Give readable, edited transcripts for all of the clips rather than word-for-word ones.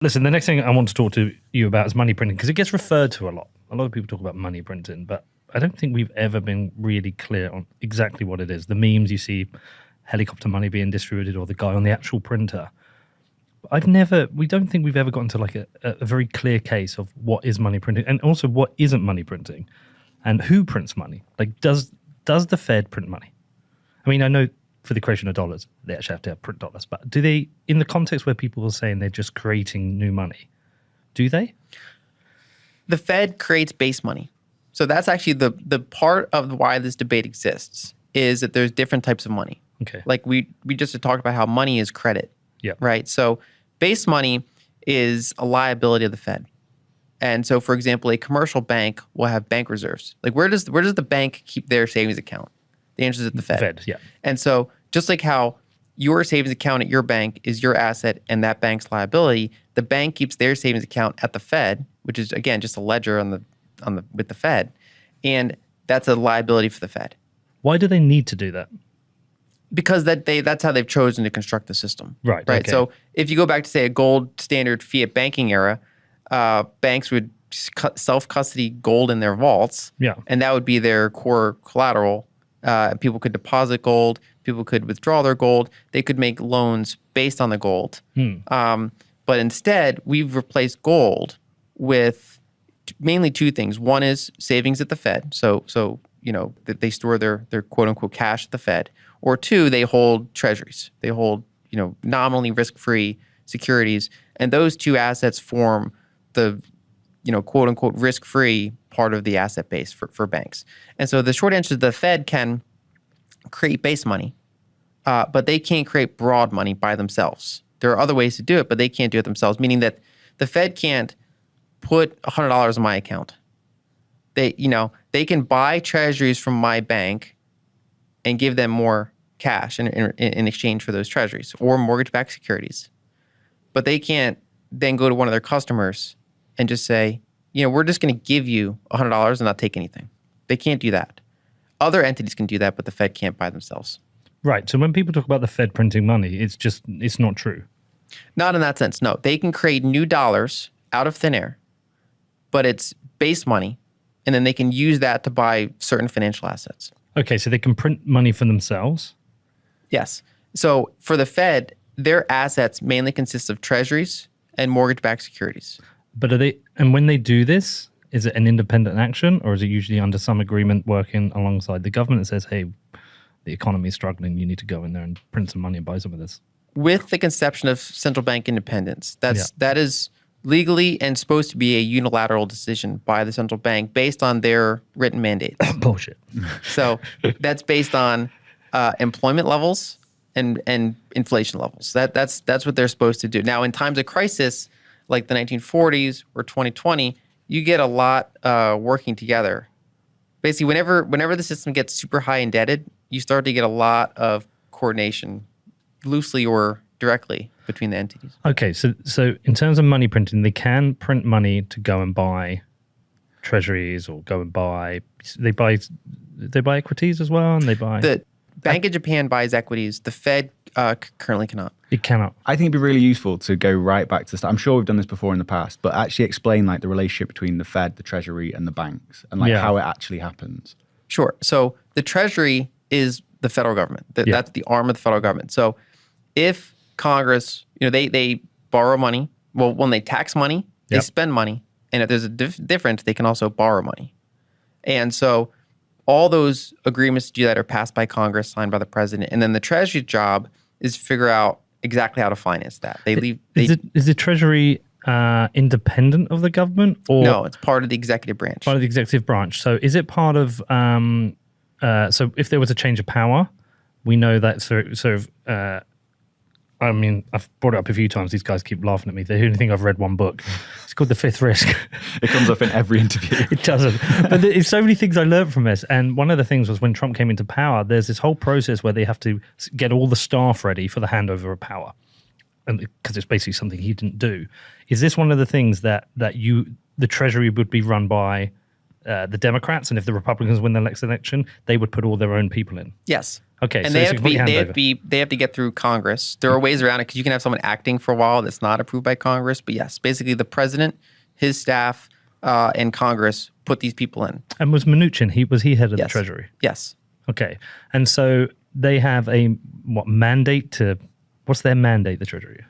Listen, the next thing I want to talk to you about is money printing, because it gets referred to a lot. A lot of people talk about money printing, but I don't think we've ever been really clear on exactly what it is. The memes you see, helicopter money being distributed, or the guy on the actual printer. We don't think we've ever gotten to like a very clear case of what is money printing, and also what isn't money printing, and who prints money. Like, does the Fed print money? I mean, I know for the creation of dollars, they actually have to print dollars, but do they, in the context where people are saying they're just creating new money, do they? The Fed creates base money. So that's actually the part of why this debate exists, is that there's different types of money. Okay. Like we just talked about how money is credit. Yeah. Right. So base money is a liability of the Fed. And so, for example, a commercial bank will have bank reserves. Like where does the bank keep their savings account? The answer is at the Fed. Fed, yeah. And so just like how your savings account at your bank is your asset and that bank's liability, the bank keeps their savings account at the Fed, which is, again, just a ledger with the Fed. And that's a liability for the Fed. Why do they need to do that? Because that's how they've chosen to construct the system. Right. Right. Okay. So if you go back to, say, a gold standard fiat banking era, banks would self-custody gold in their vaults. Yeah. And that would be their core collateral. People could deposit gold. People could withdraw their gold. They could make loans based on the gold. But instead, we've replaced gold with mainly two things. One is savings at the Fed. So that they store their quote unquote cash at the Fed. Or two, they hold treasuries. They hold nominally risk-free securities, and those two assets form the quote unquote risk-free part of the asset base for banks. And so the short answer is the Fed can create base money, but they can't create broad money by themselves. There are other ways to do it, but they can't do it themselves, meaning that the Fed can't put $100 in my account. They can buy treasuries from my bank and give them more cash in exchange for those treasuries or mortgage-backed securities. But they can't then go to one of their customers and just say, we're just going to give you $100 and not take anything. They can't do that. Other entities can do that, but the Fed can't by themselves. Right. So when people talk about the Fed printing money, it's not true. Not in that sense, no. They can create new dollars out of thin air, but it's base money, and then they can use that to buy certain financial assets. Okay, so they can print money for themselves? Yes. So for the Fed, their assets mainly consist of treasuries and mortgage-backed securities. But and when they do this, is it an independent action, or is it usually under some agreement working alongside the government that says, hey, the economy is struggling, you need to go in there and print some money and buy some of this? With the conception of central bank independence, that is legally and supposed to be a unilateral decision by the central bank based on their written mandates. Bullshit. So that's based on employment levels and inflation levels. That's what they're supposed to do. Now, in times of crisis, like the 1940s or 2020, you get a lot working together. Basically, whenever the system gets super high indebted, you start to get a lot of coordination, loosely or directly, between the entities. Okay, so in terms of money printing, they can print money to go and buy treasuries or go and buy. They buy equities as well, and they buy. The Bank of Japan buys equities. The Fed currently cannot. It cannot. I think it'd be really useful to go right back to the start. I'm sure we've done this before in the past, but actually explain like the relationship between the Fed, the Treasury, and the banks, and how it actually happens. Sure. So the Treasury is the federal government. That's the arm of the federal government. So if Congress, they borrow money. Well, when they tax money, they spend money, and if there's a difference, they can also borrow money. And so all those agreements to do that are passed by Congress, signed by the president, and then the Treasury's job is to figure out exactly how to finance that. Is the Treasury independent of the government, or no? It's part of the executive branch. Part of the executive branch. So is it part of? So if there was a change of power, we know that sort of. I mean, I've brought it up a few times. These guys keep laughing at me. They only think I've read one book. It's called The Fifth Risk. It comes up in every interview. It doesn't. But there's so many things I learned from this. And one of the things was when Trump came into power, there's this whole process where they have to get all the staff ready for the handover of power. And because it's basically something he didn't do. Is this one of the things that the Treasury would be run by the Democrats, and if the Republicans win the next election, they would put all their own people in. Yes. Okay, And so they it's have, a to be, complete they, have handover. to be, they have to get through Congress. There are ways around it because you can have someone acting for a while that's not approved by Congress. But yes, basically the president, his staff, and Congress put these people in. And was Mnuchin, was he head of the Yes. Treasury? Yes. Okay. And so they have a mandate to, what's their mandate, the Treasury?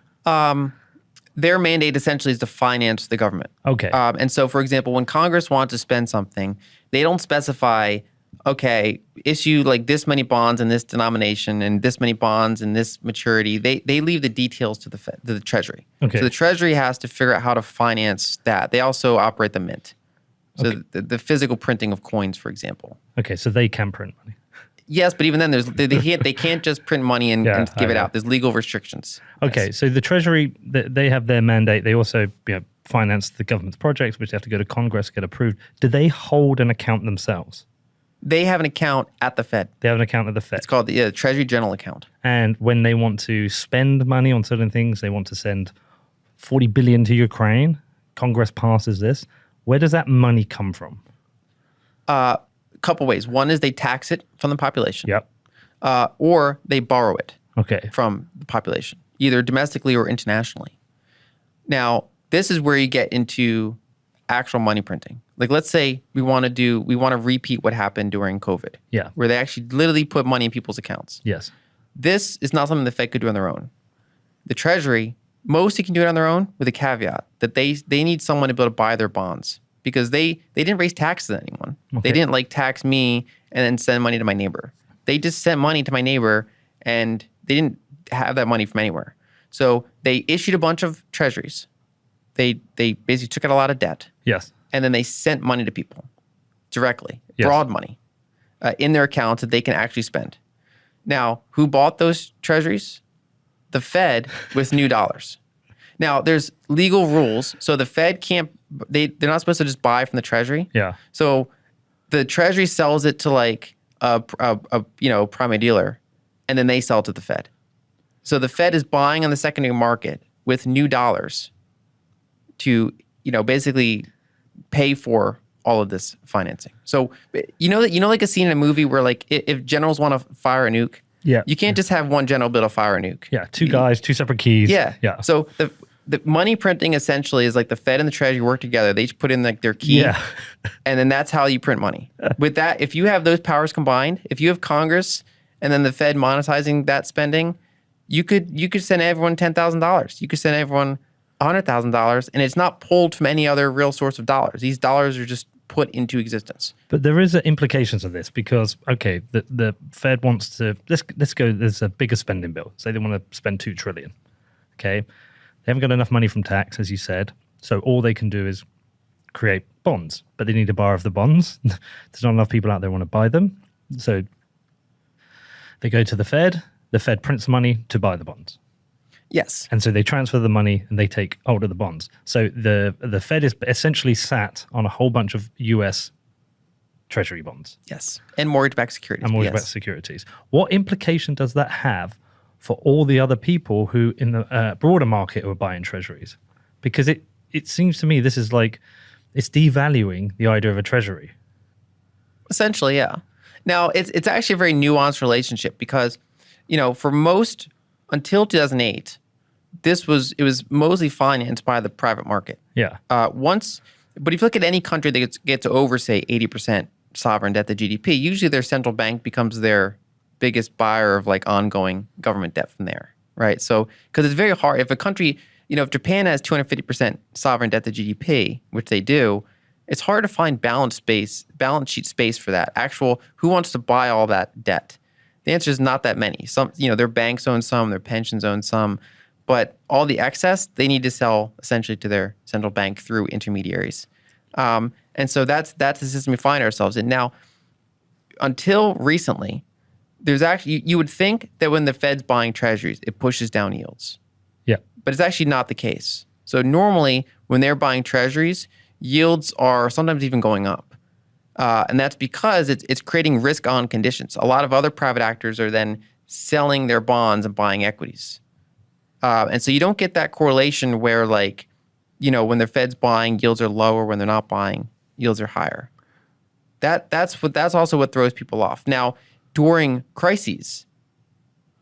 Their mandate essentially is to finance the government. Okay. And so, for example, when Congress wants to spend something, they don't specify, okay, issue like this many bonds in this denomination and this many bonds in this maturity. They leave the details to the Treasury. Okay. So the Treasury has to figure out how to finance that. They also operate the mint. So Okay. the physical printing of coins, for example. Okay, so they can print money. Yes, but even then, they can't just print money and give it I out. There's legal restrictions. Okay, Yes. so the Treasury, they have their mandate. They also finance the government's projects, which they have to go to Congress, get approved. Do they hold an account themselves? They have an account at the Fed. They have an account at the Fed. It's called the Treasury General Account. And when they want to spend money on certain things, they want to send 40 billion to Ukraine. Congress passes this. Where does that money come from? Couple ways. One is they tax it from the population. Yep. Or they borrow it Okay. from the population, either domestically or internationally. Now, this is where you get into actual money printing. Like, let's say we want to repeat what happened during COVID. Yeah. Where they actually literally put money in people's accounts. Yes. This is not something the Fed could do on their own. The Treasury, mostly can do it on their own with a caveat that they need someone to be able to buy their bonds because they didn't raise taxes on anyone. Okay. They didn't like tax me and then send money to my neighbor. They just sent money to my neighbor and they didn't have that money from anywhere. So they issued a bunch of treasuries. They basically took out a lot of debt Yes. and then they sent money to people directly, Yes. broad money in their accounts that they can actually spend. Now, who bought those treasuries? The Fed with new dollars. Now, there's legal rules. So the Fed can't, they're not supposed to just buy from the Treasury. Yeah. So the Treasury sells it to like a primary dealer, and then they sell it to the Fed. So the Fed is buying on the secondary market with new dollars to, basically pay for all of this financing. So, like a scene in a movie where like if generals want to fire a nuke, Yeah. you can't just have one general build a fire a nuke. Yeah. Two guys, two separate keys. Yeah. Yeah. So the money printing essentially is like the Fed and the Treasury work together. They each put in like their key. Yeah. And then that's how you print money. With that, if you have those powers combined, if you have Congress and then the Fed monetizing that spending, you could send everyone $10,000. You could send everyone $100,000, and it's not pulled from any other real source of dollars. These dollars are just put into existence. But there is implications of this because, okay, the Fed wants to, let's go, there's a bigger spending bill. Say they want to spend $2 trillion. Okay. They haven't got enough money from tax, as you said. So all they can do is create bonds, but they need to borrow the bonds. There's not enough people out there who want to buy them. So they go to the Fed prints money to buy the bonds. Yes. And so they transfer the money and they take hold of the bonds. So the Fed is essentially sat on a whole bunch of US Treasury bonds Yes. And mortgage-backed securities. and mortgage-backed securities. What implication does that have for all the other people who in the broader market who are buying Treasuries? Because it seems to me this is like, it's devaluing the idea of a Treasury. Essentially, yeah. Now, it's actually a very nuanced relationship because, for most, until 2008, it was mostly financed by the private market. Yeah. But if you look at any country that gets to over, say, 80% sovereign debt to GDP, usually their central bank becomes their biggest buyer of like ongoing government debt from there, right? So, because it's very hard, if a country, if Japan has 250% sovereign debt to GDP, which they do, it's hard to find balance sheet space for that. Who wants to buy all that debt? The answer is not that many. Some, their banks own some, their pensions own some, but all the excess they need to sell essentially to their central bank through intermediaries. And so that's the system we find ourselves in. Now, until recently, there's actually, you would think that when the Fed's buying treasuries, it pushes down yields. Yeah. But it's actually not the case. So normally when they're buying treasuries, yields are sometimes even going up. And that's because it's creating risk-on conditions. A lot of other private actors are then selling their bonds and buying equities. And so you don't get that correlation where when the Fed's buying, yields are lower. When they're not buying, yields are higher. That's also what throws people off. Now, during crises,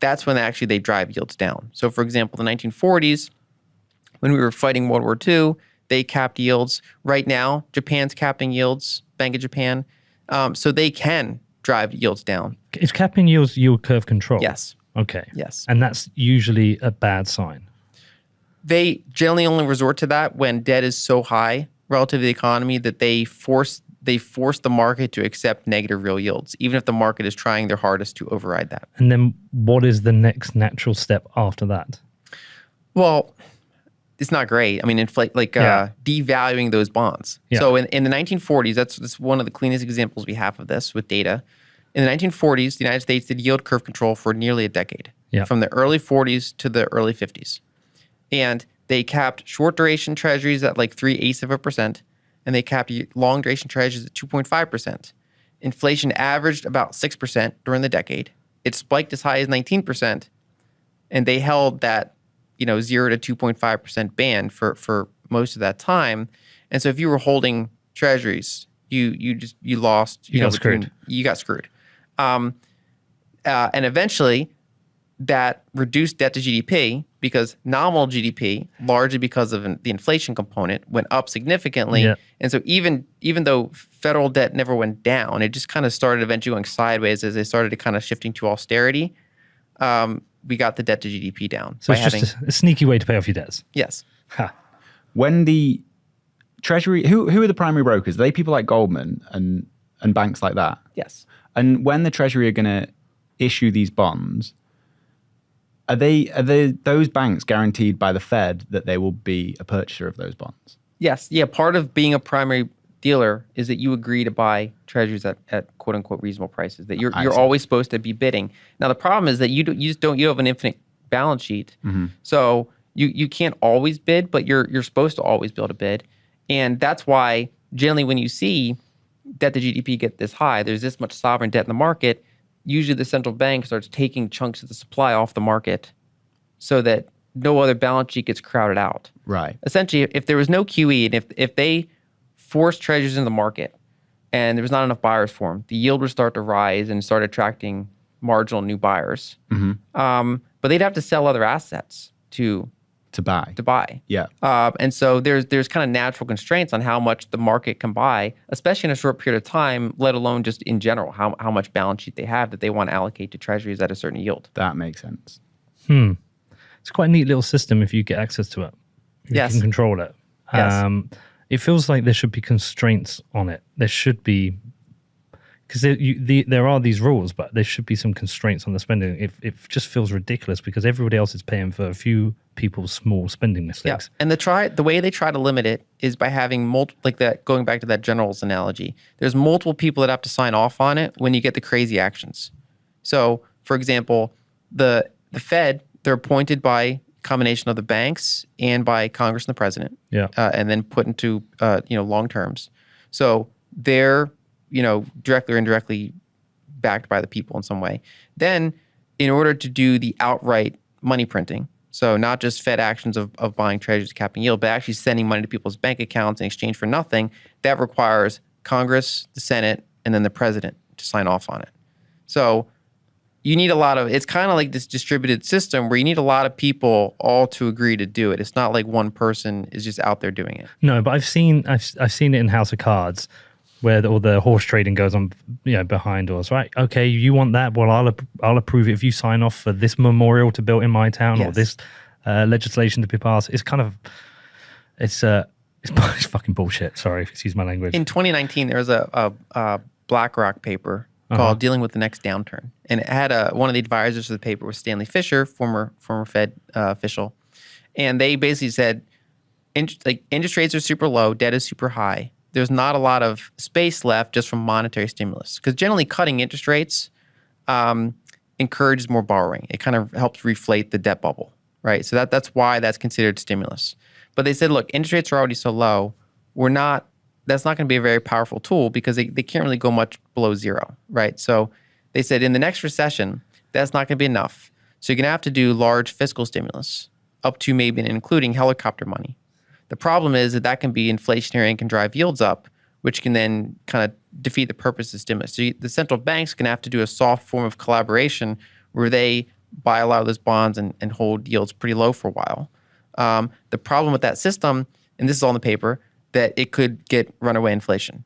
that's when actually they drive yields down. So, for example, the 1940s, when we were fighting World War II, they capped yields. Right now, Japan's capping yields, Bank of Japan, so they can drive yields down. Is capping yield curve control? Yes. Okay. Yes. And that's usually a bad sign. They generally only resort to that when debt is so high relative to the economy that they force the market to accept negative real yields, even if the market is trying their hardest to override that. And then what is the next natural step after that? Well, it's not great. I mean, devaluing those bonds. Yeah. So in the 1940s, that's one of the cleanest examples we have of this with data. In the 1940s, the United States did yield curve control for nearly a decade, from the early 40s to the early 50s. And they capped short duration treasuries at like 0.3%, and they capped long duration treasuries at 2.5%. Inflation averaged about 6% during the decade. It spiked as high as 19%, and they held that 0 to 2.5% band for most of that time. And so if you were holding treasuries, you lost. You got screwed. You got screwed. And eventually, that reduced debt to GDP because nominal GDP, largely because of the inflation component, went up significantly. Yeah. And so even though federal debt never went down, it just kind of started eventually going sideways as they started to kind of shifting to austerity. We got the debt to GDP down. So it's just a sneaky way to pay off your debts. Yes. Ha. When the Treasury, who are the primary brokers? Are they people like Goldman and banks like that? Yes. And when the Treasury are going to issue these bonds, are those banks guaranteed by the Fed that they will be a purchaser of those bonds? Yes. Yeah. Part of being a primary dealer is that you agree to buy treasuries at quote unquote reasonable prices, that you're always supposed to be bidding. Now, the problem is that you have an infinite balance sheet. Mm-hmm. So you can't always bid, but you're supposed to always be able to bid. And that's why generally when you see debt to GDP get this high, there's this much sovereign debt in the market, usually the central bank starts taking chunks of the supply off the market so that no other balance sheet gets crowded out. Right. Essentially, if there was no QE and if they forced treasuries into the market and there was not enough buyers for them, the yield would start to rise and start attracting marginal new buyers. Mm-hmm. But they'd have to sell other assets to buy. Yeah. And so there's kind of natural constraints on how much the market can buy, especially in a short period of time, let alone just in general, how much balance sheet they have that they want to allocate to treasuries at a certain yield. That makes sense. It's quite a neat little system if you get access to it. You can control it. Yes. It feels like there should be constraints on it. There should be, because there are these rules, but there should be some constraints on the spending. It just feels ridiculous because everybody else is paying for a few people's small spending mistakes. Yeah. And the way they try to limit it is by having going back to that general's analogy, there's multiple people that have to sign off on it when you get the crazy actions. So, for example, the Fed, they're appointed by a combination of the banks and by Congress and the president. Yeah. And then put into long terms. So they're directly or indirectly backed by the people in some way. Then, in order to do the outright money printing, so not just Fed actions of buying treasuries, capping yield, but actually sending money to people's bank accounts in exchange for nothing, that requires Congress, the Senate, and then the president to sign off on it. So you need it's kind of like this distributed system where you need a lot of people all to agree to do it. It's not like one person is just out there doing it. No, but I've seen it in House of Cards where all the horse trading goes on, behind doors, right? Okay, you want that? Well, I'll approve it if you sign off for this memorial to build in my town or this legislation to be passed. It's kind of, it's fucking bullshit. Sorry, excuse my language. In 2019, there was a BlackRock paper called "Dealing with the Next Downturn," and it had one of the advisors of the paper was Stanley Fischer, former Fed official, and they basically said, interest rates are super low, debt is super high. There's not a lot of space left just from monetary stimulus. Because generally cutting interest rates encourages more borrowing. It kind of helps reflate the debt bubble, right? So that's why that's considered stimulus. But they said, look, interest rates are already so low, that's not going to be a very powerful tool because they can't really go much below zero, right? So they said in the next recession, that's not going to be enough. So you're going to have to do large fiscal stimulus up to maybe and including helicopter money. The problem is that can be inflationary and can drive yields up, which can then kind of defeat the purpose of stimulus. So the central banks can have to do a soft form of collaboration where they buy a lot of those bonds and hold yields pretty low for a while. The problem with that system, and this is all in the paper, that it could get runaway inflation.